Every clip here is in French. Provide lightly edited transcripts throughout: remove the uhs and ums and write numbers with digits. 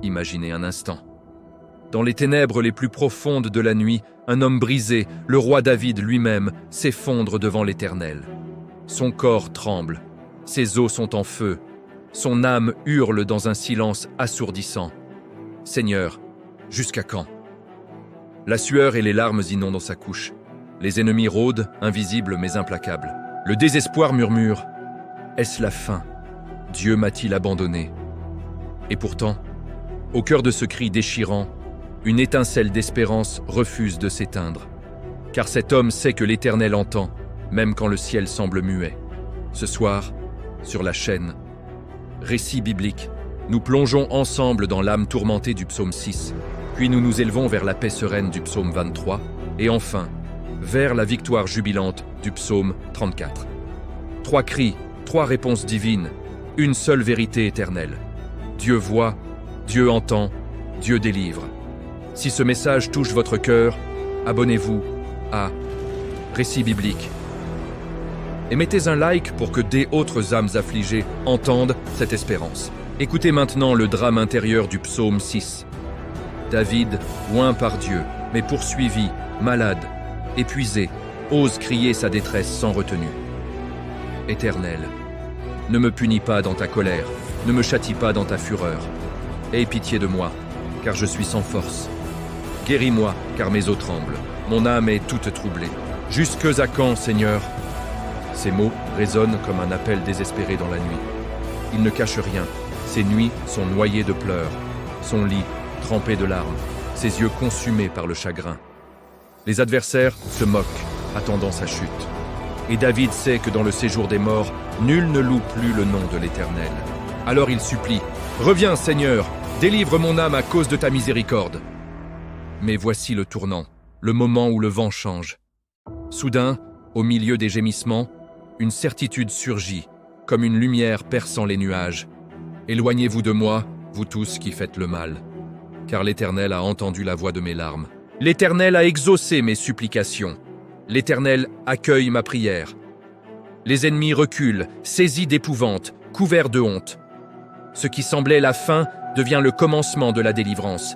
Imaginez un instant. Dans les ténèbres les plus profondes de la nuit, un homme brisé, le roi David lui-même, s'effondre devant l'Éternel. Son corps tremble, ses os sont en feu, son âme hurle dans un silence assourdissant. « Seigneur, jusqu'à quand ?» La sueur et les larmes inondent sa couche. Les ennemis rôdent, invisibles mais implacables. Le désespoir murmure « Est-ce la fin? Dieu m'a-t-il abandonné ?» Et pourtant, au cœur de ce cri déchirant, une étincelle d'espérance refuse de s'éteindre. Car cet homme sait que l'Éternel entend, même quand le ciel semble muet. Ce soir, sur la chaîne, récit biblique, nous plongeons ensemble dans l'âme tourmentée du psaume 6, puis nous nous élevons vers la paix sereine du psaume 23, et enfin, vers la victoire jubilante du psaume 34. 3 cris, 3 réponses divines, une seule vérité éternelle. Dieu voit, Dieu entend, Dieu délivre. Si ce message touche votre cœur, abonnez-vous à Récit biblique. Et mettez un like pour que d'autres âmes affligées entendent cette espérance. Écoutez maintenant le drame intérieur du psaume 6. David, oint par Dieu, mais poursuivi, malade, épuisé, ose crier sa détresse sans retenue. Éternel, ne me punis pas dans ta colère, ne me châtie pas dans ta fureur. Aie pitié de moi, car je suis sans force. Guéris-moi, car mes os tremblent, mon âme est toute troublée. Jusque à quand, Seigneur ? Ces mots résonnent comme un appel désespéré dans la nuit. Il ne cache rien, ses nuits sont noyées de pleurs, son lit trempé de larmes, ses yeux consumés par le chagrin. Les adversaires se moquent, attendant sa chute. Et David sait que dans le séjour des morts, nul ne loue plus le nom de l'Éternel. Alors il supplie, « Reviens, Seigneur, délivre mon âme à cause de ta miséricorde. » Mais voici le tournant, le moment où le vent change. Soudain, au milieu des gémissements, une certitude surgit, comme une lumière perçant les nuages. « Éloignez-vous de moi, vous tous qui faites le mal. » Car l'Éternel a entendu la voix de mes larmes. L'Éternel a exaucé mes supplications. L'Éternel accueille ma prière. Les ennemis reculent, saisis d'épouvante, couverts de honte. Ce qui semblait la fin devient le commencement de la délivrance.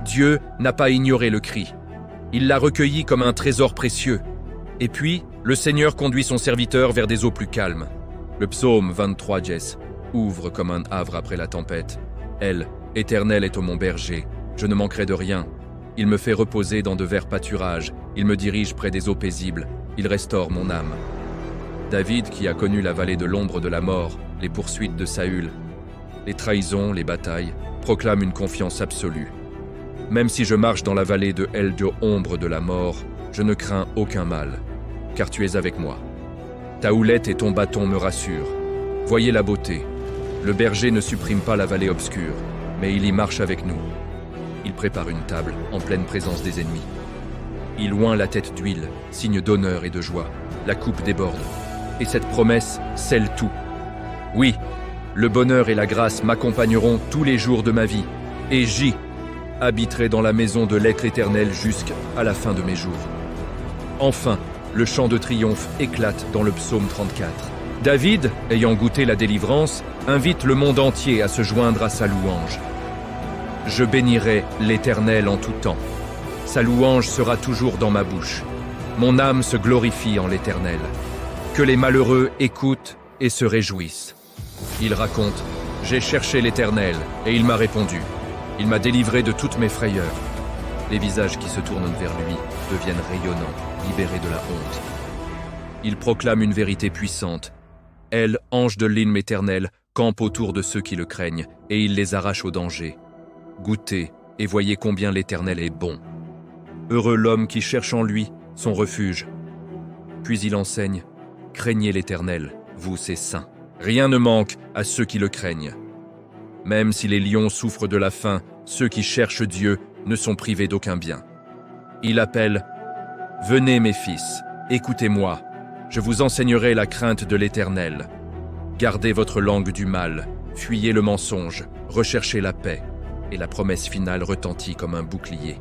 Dieu n'a pas ignoré le cri. Il l'a recueilli comme un trésor précieux. Et puis, le Seigneur conduit son serviteur vers des eaux plus calmes. Le psaume 23 Jess ouvre comme un havre après la tempête. Elle, Éternel, est mon berger. Je ne manquerai de rien. Il me fait reposer dans de verts pâturages. Il me dirige près des eaux paisibles. Il restaure mon âme. David, qui a connu la vallée de l'ombre de la mort, les poursuites de Saül, les trahisons, les batailles, proclame une confiance absolue. Même si je marche dans la vallée de ombre de la mort, je ne crains aucun mal, car tu es avec moi. Ta houlette et ton bâton me rassurent. Voyez la beauté. Le berger ne supprime pas la vallée obscure, mais il y marche avec nous. Il prépare une table en pleine présence des ennemis. Il oint la tête d'huile, signe d'honneur et de joie. La coupe déborde. Et cette promesse scelle tout. Oui, le bonheur et la grâce m'accompagneront tous les jours de ma vie, et j'y habiterai dans la maison de l'être éternel jusqu'à la fin de mes jours. Enfin, le chant de triomphe éclate dans le psaume 34. David, ayant goûté la délivrance, invite le monde entier à se joindre à sa louange. Je bénirai l'Éternel en tout temps. Sa louange sera toujours dans ma bouche. Mon âme se glorifie en l'Éternel. Que les malheureux écoutent et se réjouissent. Il raconte « J'ai cherché l'Éternel, et il m'a répondu. Il m'a délivré de toutes mes frayeurs. » Les visages qui se tournent vers lui deviennent rayonnants, libérés de la honte. Il proclame une vérité puissante. Elle, ange de l'hymne éternel, campe autour de ceux qui le craignent, et il les arrache au danger. Goûtez et voyez combien l'Éternel est bon. Heureux l'homme qui cherche en lui son refuge. Puis il enseigne « Craignez l'Éternel, vous ses saints. Rien ne manque à ceux qui le craignent. Même si les lions souffrent de la faim, ceux qui cherchent Dieu ne sont privés d'aucun bien. Il appelle « Venez mes fils, écoutez-moi, je vous enseignerai la crainte de l'Éternel. Gardez votre langue du mal, fuyez le mensonge, recherchez la paix. » Et la promesse finale retentit comme un bouclier.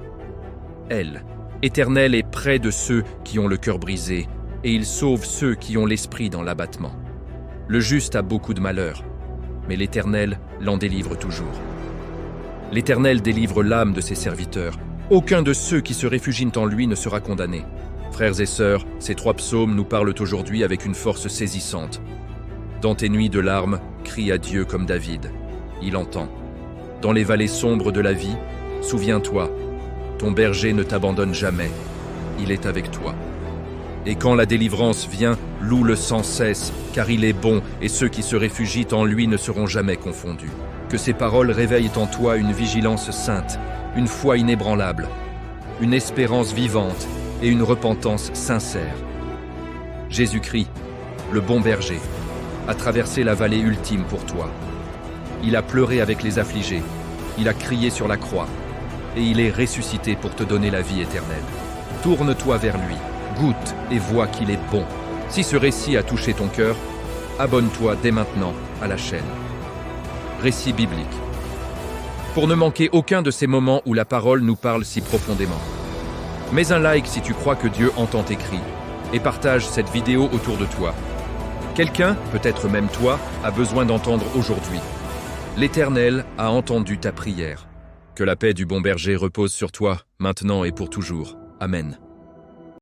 Elle, Éternel, est près de ceux qui ont le cœur brisé, et il sauve ceux qui ont l'esprit dans l'abattement. Le juste a beaucoup de malheur, mais l'Éternel l'en délivre toujours. L'Éternel délivre l'âme de ses serviteurs. Aucun de ceux qui se réfugient en lui ne sera condamné. Frères et sœurs, ces 3 psaumes nous parlent aujourd'hui avec une force saisissante. Dans tes nuits de larmes, crie à Dieu comme David. Il entend. Dans les vallées sombres de la vie, souviens-toi, ton berger ne t'abandonne jamais. Il est avec toi. Et quand la délivrance vient, loue-le sans cesse, car il est bon, et ceux qui se réfugient en lui ne seront jamais confondus. Que ces paroles réveillent en toi une vigilance sainte, une foi inébranlable, une espérance vivante et une repentance sincère. Jésus-Christ, le bon berger, a traversé la vallée ultime pour toi. Il a pleuré avec les affligés, il a crié sur la croix, et il est ressuscité pour te donner la vie éternelle. Tourne-toi vers lui, goûte et vois qu'il est bon. Si ce récit a touché ton cœur, abonne-toi dès maintenant à la chaîne. Récit biblique. Pour ne manquer aucun de ces moments où la parole nous parle si profondément. Mets un like si tu crois que Dieu entend tes cris et partage cette vidéo autour de toi. Quelqu'un, peut-être même toi, a besoin d'entendre aujourd'hui. L'Éternel a entendu ta prière. Que la paix du bon berger repose sur toi, maintenant et pour toujours. Amen.